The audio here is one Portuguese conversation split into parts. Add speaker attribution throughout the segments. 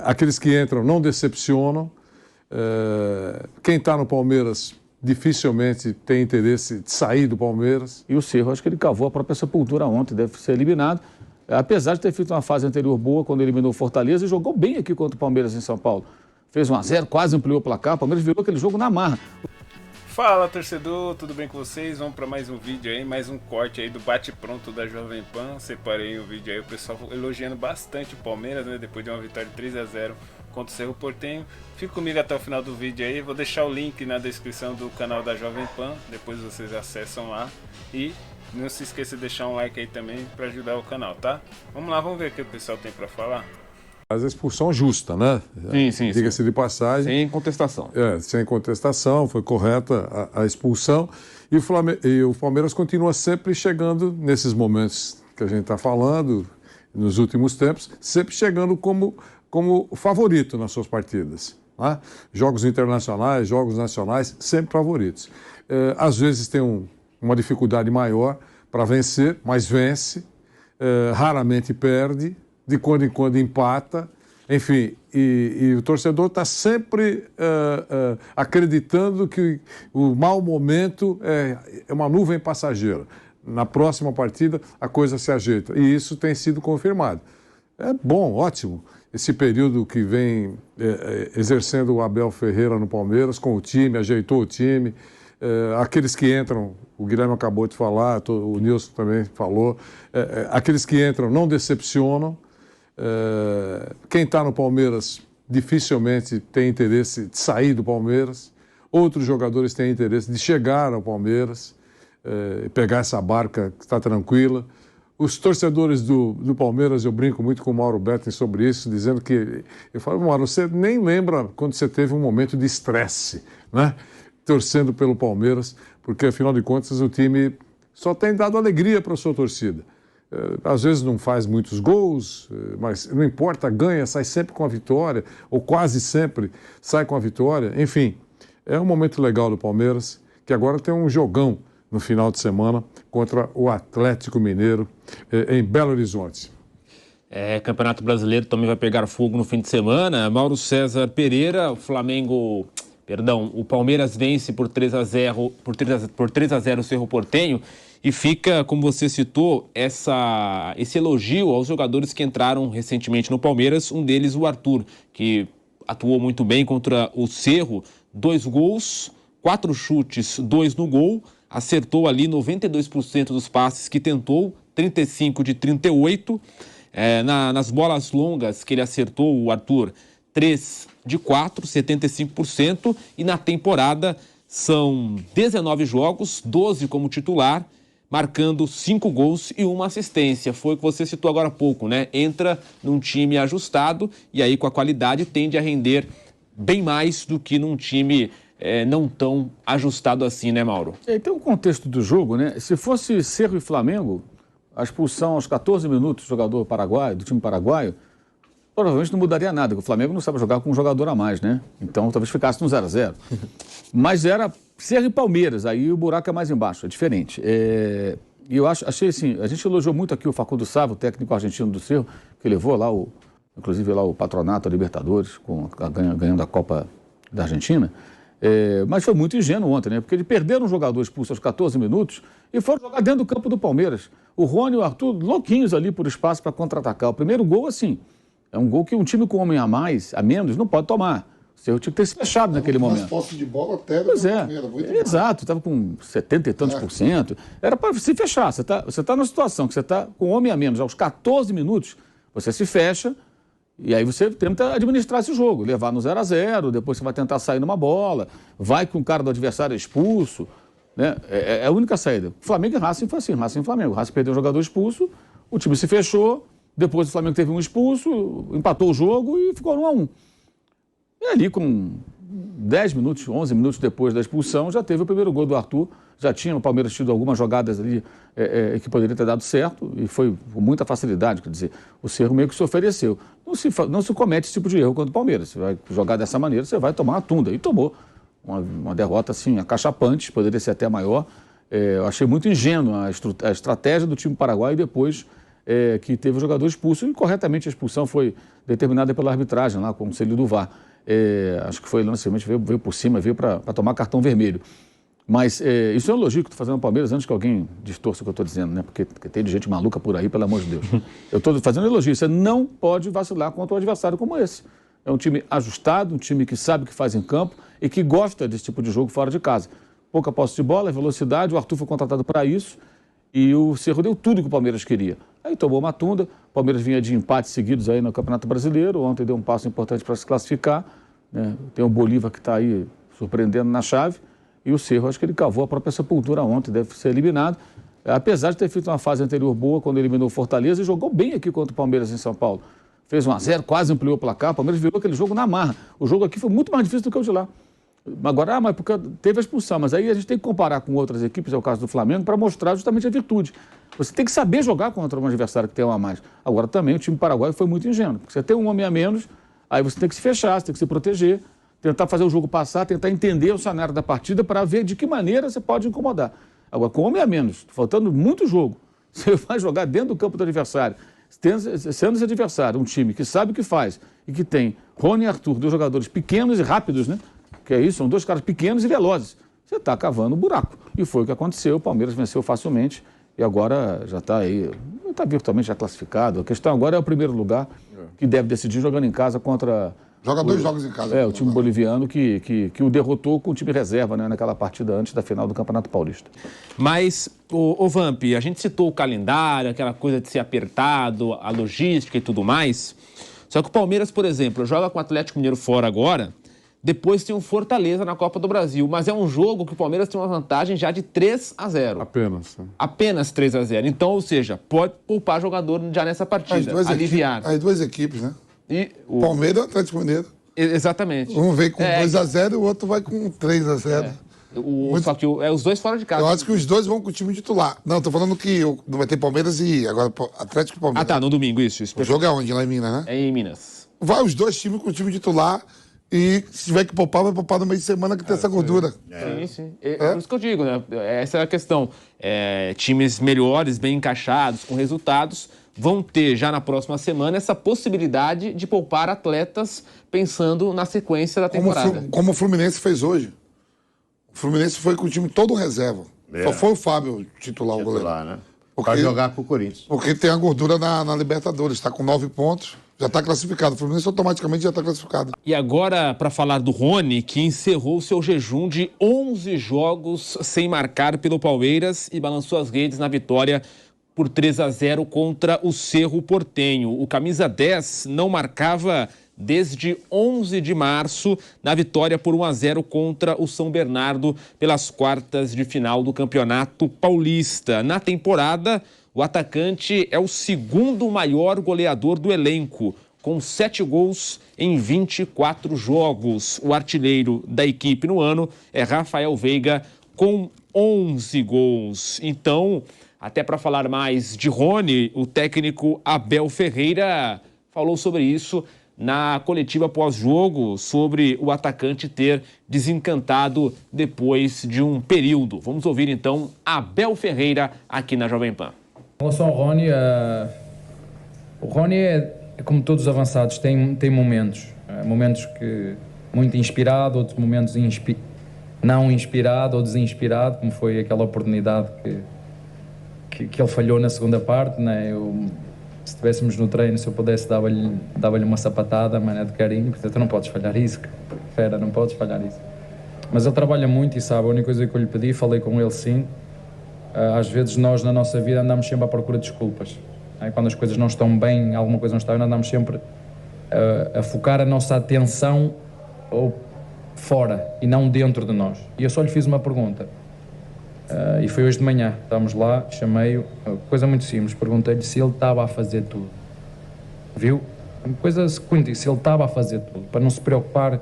Speaker 1: Aqueles que entram não decepcionam. Quem está no Palmeiras dificilmente tem interesse de sair do Palmeiras.
Speaker 2: E o Cerro, acho que ele cavou a própria sepultura ontem, deve ser eliminado. Apesar de ter feito uma fase anterior boa, quando eliminou o Fortaleza, e jogou bem aqui contra o Palmeiras em São Paulo. Fez 1-0, quase ampliou o placar, o Palmeiras virou aquele jogo na marra.
Speaker 3: Fala, torcedor, tudo bem com vocês? Vamos para mais um vídeo aí, mais um corte aí do bate-pronto da Jovem Pan. Separei o vídeo aí, o pessoal elogiando bastante o Palmeiras, né? Depois de uma vitória de 3-0 contra o Cerro Porteño. Fica comigo até o final do vídeo aí, vou deixar o link na descrição do canal da Jovem Pan, depois vocês acessam lá. E não se esqueça de deixar um like aí também para ajudar o canal, tá? Vamos lá, vamos ver o que o pessoal tem para falar.
Speaker 1: Mas a expulsão justa, né?
Speaker 2: Sim.
Speaker 1: Diga-se de passagem.
Speaker 2: Sem contestação.
Speaker 1: Sem contestação, foi correta a expulsão. E o Palmeiras continua sempre chegando, nesses momentos que a gente está falando, nos últimos tempos, sempre chegando como favorito nas suas partidas. Né? Jogos internacionais, jogos nacionais, sempre favoritos. Às vezes tem uma dificuldade maior para vencer, mas vence. Raramente perde. De quando em quando empata, enfim, e o torcedor está sempre acreditando que o mau momento é uma nuvem passageira. Na próxima partida a coisa se ajeita, e isso tem sido confirmado. É bom, ótimo, esse período que vem exercendo o Abel Ferreira no Palmeiras, com o time, ajeitou o time, aqueles que entram, o Guilherme acabou de falar, o Nilson também falou, aqueles que entram não decepcionam. Quem está no Palmeiras dificilmente tem interesse de sair do Palmeiras. Outros jogadores têm interesse de chegar ao Palmeiras, pegar essa barca que está tranquila. Os torcedores do Palmeiras, eu brinco muito com o Mauro Betting sobre isso, dizendo que... Eu falo, Mauro, você nem lembra quando você teve um momento de estresse, né? Torcendo pelo Palmeiras, porque afinal de contas o time só tem dado alegria para a sua torcida. Às vezes não faz muitos gols, mas não importa, ganha, sai sempre com a vitória, ou quase sempre sai com a vitória. Enfim, é um momento legal do Palmeiras, que agora tem um jogão no final de semana contra o Atlético Mineiro, em Belo Horizonte.
Speaker 4: Campeonato Brasileiro também vai pegar fogo no fim de semana. Mauro César Pereira, o Palmeiras vence por 3-0 o Cerro Porteño. E fica, como você citou, esse elogio aos jogadores que entraram recentemente no Palmeiras, um deles o Arthur, que atuou muito bem contra o Cerro, 2 gols, 4 chutes, 2 no gol, acertou ali 92% dos passes que tentou, 35 de 38, nas bolas longas que ele acertou, o Arthur, 3 de 4, 75%, e na temporada são 19 jogos, 12 como titular, marcando 5 gols e 1 assistência. Foi o que você citou agora há pouco, né? Entra num time ajustado e aí com a qualidade tende a render bem mais do que num time não tão ajustado assim, né, Mauro?
Speaker 2: Tem um contexto do jogo, né? Se fosse Cerro e Flamengo, a expulsão aos 14 minutos do jogador paraguaio, do time paraguaio, provavelmente não mudaria nada, porque o Flamengo não sabe jogar com um jogador a mais, né? Então talvez ficasse no 0-0. Mas era Cerro e Palmeiras, aí o buraco é mais embaixo, é diferente. E eu achei assim, a gente elogiou muito aqui o Facundo Sava, o técnico argentino do Cerro, que levou lá inclusive lá o Patronato, a Libertadores, ganhando a Copa da Argentina. Mas foi muito ingênuo ontem, né? Porque eles perderam um jogador expulso aos 14 minutos e foram jogar dentro do campo do Palmeiras. O Rony e o Arthur louquinhos ali por espaço para contra-atacar. O primeiro gol, assim, é um gol que um time com homem a menos, não pode tomar. O Cerro tinha que ter se fechado naquele momento.
Speaker 5: Mais posse de bola até.
Speaker 2: Pois exato, estava com 70 e tantos por cento. Era para se fechar. Você tá numa situação que você está com homem a menos, aos 14 minutos, você se fecha e aí você tenta administrar esse jogo, levar no 0-0, depois você vai tentar sair numa bola, vai com o cara do adversário expulso, né? É a única saída. Flamengo e Racing foi assim, Racing e Flamengo. O Racing perdeu um jogador expulso, o time se fechou, depois o Flamengo teve um expulso, empatou o jogo e ficou 1-1. E ali com 10 minutos, 11 minutos depois da expulsão, já teve o primeiro gol do Arthur. Já tinha o Palmeiras tido algumas jogadas ali que poderia ter dado certo e foi com muita facilidade. Quer dizer, o Cerro meio que se ofereceu. Não se comete esse tipo de erro contra o Palmeiras. Você vai jogar dessa maneira, você vai tomar uma tunda. E tomou uma derrota assim, acachapante, poderia ser até maior. Eu achei muito ingênua a estratégia do time paraguaio e depois que teve o jogador expulso, e corretamente a expulsão foi determinada pela arbitragem, lá com o conselho do VAR. Acho que foi lançamento, veio por cima, veio para tomar cartão vermelho. Mas isso é um elogio que estou fazendo ao Palmeiras antes que alguém distorça o que eu estou dizendo, né? Porque tem gente maluca por aí, pelo amor de Deus. Eu estou fazendo um elogio. Você não pode vacilar contra um adversário como esse. É um time ajustado, um time que sabe o que faz em campo e que gosta desse tipo de jogo fora de casa. Pouca posse de bola, velocidade, o Arthur foi contratado para isso e o Cerro deu tudo que o Palmeiras queria. Aí tomou uma tunda, o Palmeiras vinha de empates seguidos aí no Campeonato Brasileiro, ontem deu um passo importante para se classificar, né? Tem o Bolívar que está aí surpreendendo na chave, e o Cerro, acho que ele cavou a própria sepultura ontem, deve ser eliminado, apesar de ter feito uma fase anterior boa, quando eliminou o Fortaleza, e jogou bem aqui contra o Palmeiras em São Paulo. Fez 1-0, quase ampliou o placar, o Palmeiras virou aquele jogo na marra. O jogo aqui foi muito mais difícil do que o de lá. Agora, mas porque teve a expulsão, mas aí a gente tem que comparar com outras equipes, é o caso do Flamengo, para mostrar justamente a virtude. Você tem que saber jogar contra um adversário que tem um a mais. Agora também o time paraguaio foi muito ingênuo, porque você tem um homem a menos, aí você tem que se fechar, você tem que se proteger, tentar fazer o jogo passar, tentar entender o cenário da partida para ver de que maneira você pode incomodar. Agora, com homem a menos, faltando muito jogo, você vai jogar dentro do campo do adversário, sendo esse adversário um time que sabe o que faz e que tem Rony e Arthur, dois jogadores pequenos e rápidos, né? Que é isso, são dois caras pequenos e velozes. Você está cavando um buraco. E foi o que aconteceu, o Palmeiras venceu facilmente e agora já está aí, está virtualmente já classificado. A questão agora é o primeiro lugar, que deve decidir jogando em casa contra...
Speaker 5: Joga 2 jogos em casa.
Speaker 2: O time boliviano que o derrotou com o time reserva, né, naquela partida antes da final do Campeonato Paulista.
Speaker 4: Mas, o Vamp, a gente citou o calendário, aquela coisa de ser apertado, a logística e tudo mais. Só que o Palmeiras, por exemplo, joga com o Atlético Mineiro fora agora, depois tem o Fortaleza na Copa do Brasil. Mas é um jogo que o Palmeiras tem uma vantagem já de 3-0.
Speaker 1: Apenas.
Speaker 4: Apenas 3-0. Então, ou seja, pode poupar jogador já nessa partida, aliviar.
Speaker 5: As duas equipes, né?
Speaker 4: E
Speaker 5: o Palmeiras e o Atlético Mineiro.
Speaker 4: Exatamente.
Speaker 5: Um vem com 2-0 e o outro vai com 3-0.
Speaker 4: Só que os dois fora de casa.
Speaker 5: Eu acho que os dois vão com o time titular. Não, tô falando que vai ter Palmeiras e agora Atlético e Palmeiras.
Speaker 4: Ah, tá, no domingo, isso.
Speaker 5: O jogo é onde? Lá em Minas, né?
Speaker 4: É em Minas.
Speaker 5: Vai os dois times com o time titular e se tiver que poupar, vai poupar no meio de semana que tem essa gordura.
Speaker 4: Sim. Por isso que eu digo, né? Essa é a questão. Times melhores, bem encaixados, com resultados, vão ter já na próxima semana essa possibilidade de poupar atletas pensando na sequência da temporada.
Speaker 5: Como o Fluminense fez hoje. O Fluminense foi com o time todo reserva. Só foi o Fábio titular, o goleiro.
Speaker 6: Né? Para jogar com o Corinthians.
Speaker 5: Porque tem a gordura na Libertadores. Está com 9 pontos, já está classificado. O Fluminense automaticamente já está classificado.
Speaker 4: E agora, para falar do Rony, que encerrou seu jejum de 11 jogos sem marcar pelo Palmeiras e balançou as redes na vitória por 3-0 contra o Cerro Porteño. O camisa 10 não marcava desde 11 de março na vitória por 1-0 contra o São Bernardo pelas quartas de final do Campeonato Paulista. Na temporada, o atacante é o segundo maior goleador do elenco, com 7 gols em 24 jogos. O artilheiro da equipe no ano é Rafael Veiga, com 11 gols. Então, até para falar mais de Rony, o técnico Abel Ferreira falou sobre isso na coletiva pós-jogo, sobre o atacante ter desencantado depois de um período. Vamos ouvir então Abel Ferreira aqui na Jovem Pan.
Speaker 7: Em relação ao Rony, o Rony é como todos os avançados, tem momentos. Momentos que muito inspirado, outros momentos não inspirado ou desinspirado, como foi aquela oportunidade que ele falhou na segunda parte, né? Se estivéssemos no treino, se eu pudesse, dava-lhe uma sapatada, mas é de carinho, porque tu não podes falhar isso, fera, não podes falhar isso. Mas ele trabalha muito e sabe, a única coisa que eu lhe pedi, falei com ele sim, às vezes nós na nossa vida andamos sempre à procura de desculpas. Quando as coisas não estão bem, alguma coisa não está bem, andamos sempre a focar a nossa atenção fora e não dentro de nós. E eu só lhe fiz uma pergunta. E foi hoje de manhã, estávamos lá, chamei-o, coisa muito simples, perguntei-lhe se ele estava a fazer tudo. Viu? Coisa seguinte, se ele estava a fazer tudo, para não se preocupar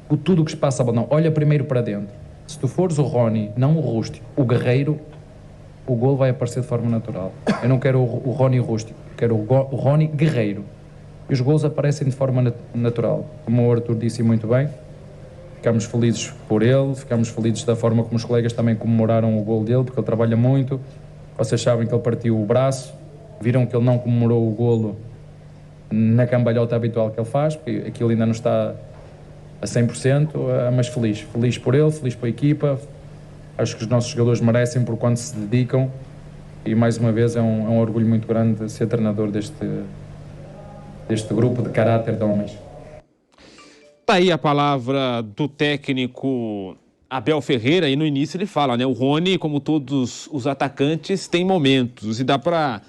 Speaker 7: com tudo o que se passa, não. Olha primeiro para dentro. Se tu fores o Rony, não o rústico, o guerreiro, o golo vai aparecer de forma natural. Eu não quero o Rony rústico, quero o Rony guerreiro. E os golos aparecem de forma natural. Como o Arthur disse muito bem, ficamos felizes por ele, ficamos felizes da forma como os colegas também comemoraram o golo dele, porque ele trabalha muito. Vocês sabem que ele partiu o braço Viram que ele não comemorou o golo na cambalhota habitual que ele faz, porque aquilo ainda não está a 100%, mas feliz. Feliz por ele, feliz pela equipa. Acho que os nossos jogadores merecem por quanto se dedicam e, mais uma vez, é um orgulho muito grande ser treinador deste grupo de caráter de homens.
Speaker 4: Tá aí a palavra do técnico Abel Ferreira, e no início ele fala, né? O Rony, como todos os atacantes, tem momentos, e dá para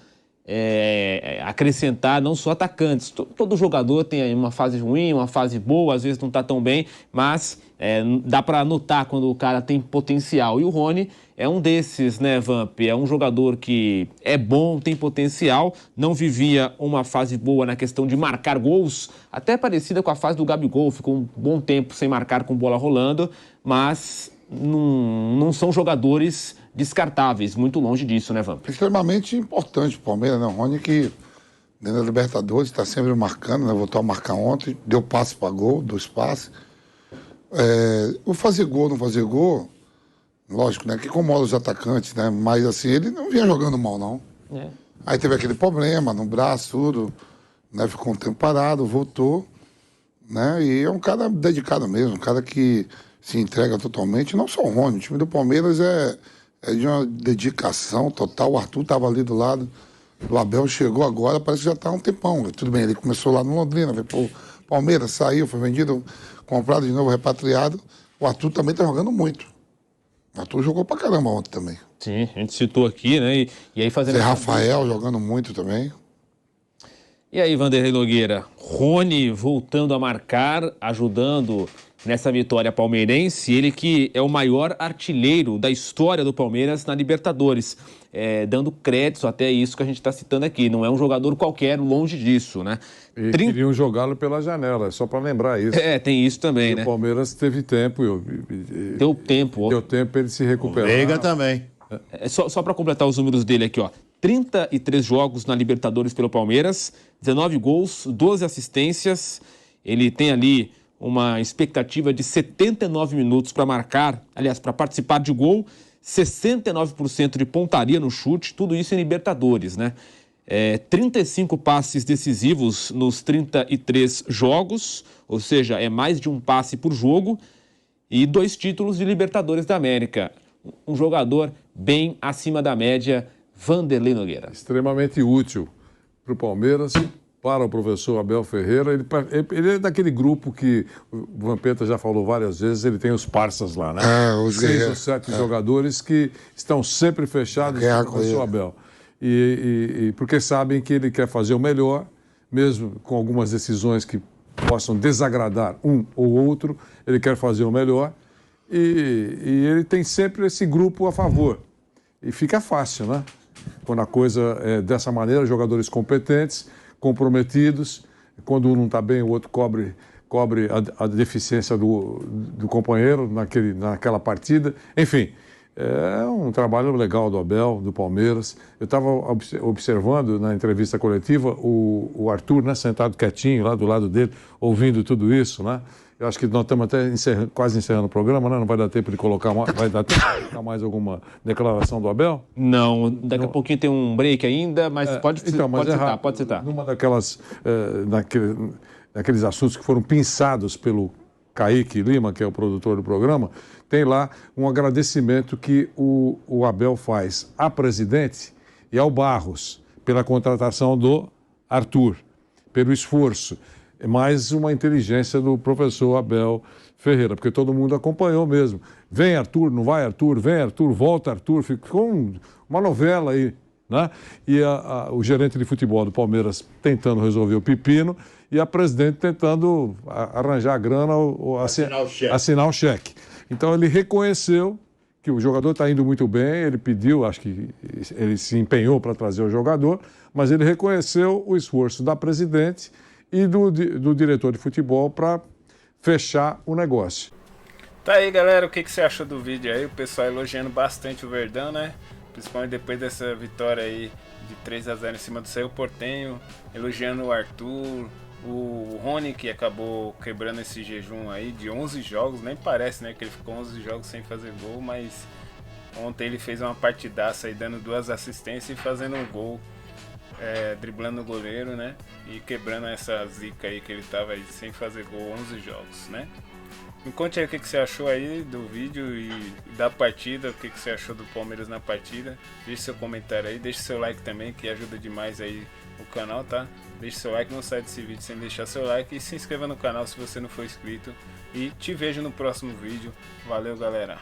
Speaker 4: acrescentar não só atacantes. Todo jogador tem aí uma fase ruim, uma fase boa, às vezes não está tão bem, mas dá para notar quando o cara tem potencial. E o Rony é um desses, né, Vamp? É um jogador que é bom, tem potencial, não vivia uma fase boa na questão de marcar gols, até parecida com a fase do Gabigol, ficou um bom tempo sem marcar com bola rolando, mas não são jogadores descartáveis, muito longe disso, né, Vamp?
Speaker 5: Extremamente importante o Palmeiras, né? O Rony que, dentro da Libertadores, está sempre marcando, né? Voltou a marcar ontem, deu passe para gol, 2 passes. O fazer gol, não fazer gol, lógico, né? Que incomoda os atacantes, né? Mas, assim, ele não vinha jogando mal, não. Aí teve aquele problema no braço, tudo, né? Ficou um tempo parado, voltou, né? E é um cara dedicado mesmo, um cara que se entrega totalmente. Não só o Rony, o time do Palmeiras é de uma dedicação total. O Arthur estava ali do lado, o Abel chegou agora, parece que já está há um tempão. Tudo bem, ele começou lá no Londrina, veio pro Palmeiras, saiu, foi vendido, comprado de novo, repatriado. O Arthur também está jogando muito. O Arthur jogou pra caramba ontem também.
Speaker 4: Sim, a gente citou aqui, né? E aí fazendo...
Speaker 5: Tem Rafael jogando muito também.
Speaker 4: E aí, Vanderlei Nogueira, Rony voltando a marcar, ajudando nessa vitória palmeirense, ele que é o maior artilheiro da história do Palmeiras na Libertadores, dando crédito até isso que a gente está citando aqui, não é um jogador qualquer, longe disso, né?
Speaker 1: E queriam jogá-lo pela janela, só para lembrar isso.
Speaker 4: Tem isso também, né?
Speaker 1: O Palmeiras teve tempo.
Speaker 4: Deu tempo para
Speaker 1: ele se recuperar.
Speaker 6: O Veiga também.
Speaker 4: Só para completar os números dele aqui, ó. 33 jogos na Libertadores pelo Palmeiras, 19 gols, 12 assistências. Ele tem ali uma expectativa de 79 minutos para marcar, aliás, para participar de gol, 69% de pontaria no chute, tudo isso em Libertadores, né? 35 passes decisivos nos 33 jogos, ou seja, é mais de um passe por jogo, e 2 títulos de Libertadores da América. Um jogador bem acima da média, Vanderlei Nogueira.
Speaker 1: Extremamente útil para o Palmeiras, para o professor Abel Ferreira. Ele é daquele grupo que o Vampeta já falou várias vezes, ele tem os parças lá, né?
Speaker 5: Os
Speaker 1: 6 ou 7 jogadores que estão sempre fechados com o professor Abel. E porque sabem que ele quer fazer o melhor, mesmo com algumas decisões que possam desagradar um ou outro, ele quer fazer o melhor. E ele tem sempre esse grupo a favor. E fica fácil, né? Quando a coisa é dessa maneira, jogadores competentes, comprometidos, quando um não está bem, o outro cobre a deficiência do companheiro naquela partida. Enfim, é um trabalho legal do Abel, do Palmeiras. Eu estava observando na entrevista coletiva o Arthur, né, sentado quietinho lá do lado dele, ouvindo tudo isso, né? Eu acho que nós estamos até quase encerrando o programa, né? Não vai dar tempo de colocar mais alguma declaração do Abel?
Speaker 4: Não, daqui a pouquinho tem um break ainda, mas pode citar.
Speaker 1: Numa daqueles assuntos que foram pinçados pelo Kaique Lima, que é o produtor do programa, tem lá um agradecimento que o Abel faz à presidente e ao Barros pela contratação do Arthur, pelo esforço. É mais uma inteligência do professor Abel Ferreira, porque todo mundo acompanhou mesmo. Vem Arthur, não vai Arthur, vem Arthur, volta Arthur, ficou uma novela aí, né? E o gerente de futebol do Palmeiras tentando resolver o pepino e a presidente tentando arranjar a grana ou assinar o cheque. Então ele reconheceu que o jogador está indo muito bem, ele pediu, acho que ele se empenhou para trazer o jogador, mas ele reconheceu o esforço da presidente e do diretor de futebol para fechar o negócio.
Speaker 3: Tá aí, galera, o que você achou do vídeo aí? O pessoal elogiando bastante o Verdão, né? Principalmente depois dessa vitória aí de 3-0 em cima do Cerro Porteño, elogiando o Arthur, o Rony, que acabou quebrando esse jejum aí de 11 jogos, nem parece, né, que ele ficou 11 jogos sem fazer gol, mas ontem ele fez uma partidaça aí, dando 2 assistências e fazendo um gol. driblando o goleiro, né? E quebrando essa zica aí que ele tava aí sem fazer gol 11 jogos, né? Me conte aí o que você achou aí do vídeo e da partida, o que você achou do Palmeiras na partida. Deixe seu comentário aí, deixe seu like também, que ajuda demais aí o canal, tá? Deixe seu like, não sai desse vídeo sem deixar seu like e se inscreva no canal se você não for inscrito. E te vejo no próximo vídeo. Valeu, galera!